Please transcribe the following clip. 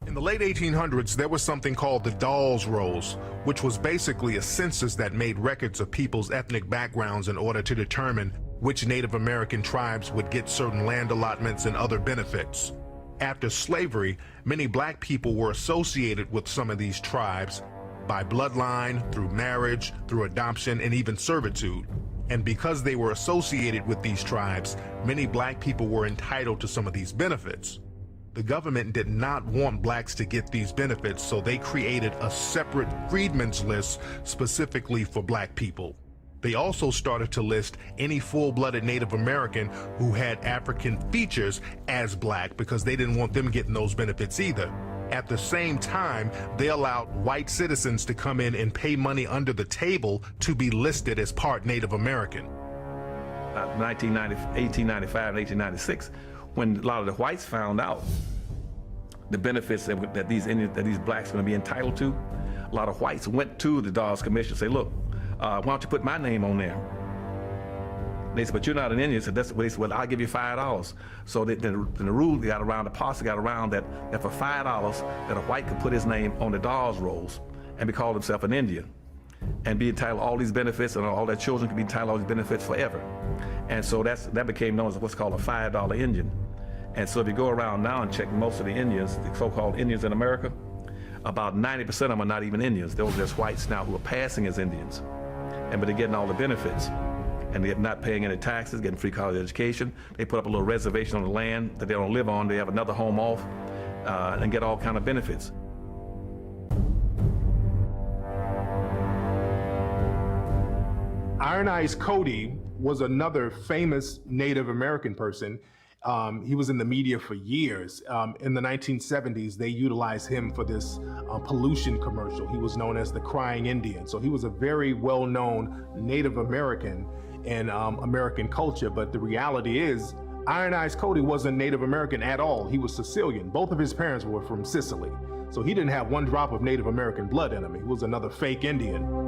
In the late 1800s, there was something called the Dawes rolls, which was basically a census that made records of people's ethnic backgrounds in order to determine which Native American tribes would get certain land allotments and other benefits. After slavery, many black people were associated with some of these tribes by bloodline, through marriage, through adoption, and even servitude. And because they were associated with these tribes, many black people were entitled to some of these benefits. The government did not want blacks to get these benefits, so they created a separate freedmen's list specifically for black people. They also started to list any full-blooded Native American who had African features as black because they didn't want them getting those benefits either. At the same time, they allowed white citizens to come in and pay money under the table to be listed as part Native American. 1895 and 1896, when a lot of the whites found out the benefits that these blacks are going to be entitled to, a lot of whites went to the Dawes Commission and say, look, why don't you put my name on there? They said, but you're not an Indian. So that's what they said, well, I'll give you $5. So then the rule got around, the policy got around that for $5 that a white could put his name on the Dawes rolls and be called himself an Indian and be entitled to all these benefits, and all their children could be entitled to all these benefits forever. And so that became known as what's called a $5 Indian. And so if you go around now and check most of the Indians, the so-called Indians in America, about 90% of them are not even Indians. Those are just whites now who are passing as Indians. But they're getting all the benefits. And they're not paying any taxes, getting free college education. They put up a little reservation on the land that they don't live on. They have another home off and get all kind of benefits. Iron Eyes Cody was another famous Native American person. He was in the media for years. In the 1970s, they utilized him for this pollution commercial. He was known as the Crying Indian. So he was a very well-known Native American in American culture. But the reality is, Iron Eyes Cody wasn't Native American at all. He was Sicilian. Both of his parents were from Sicily. So he didn't have one drop of Native American blood in him. He was another fake Indian.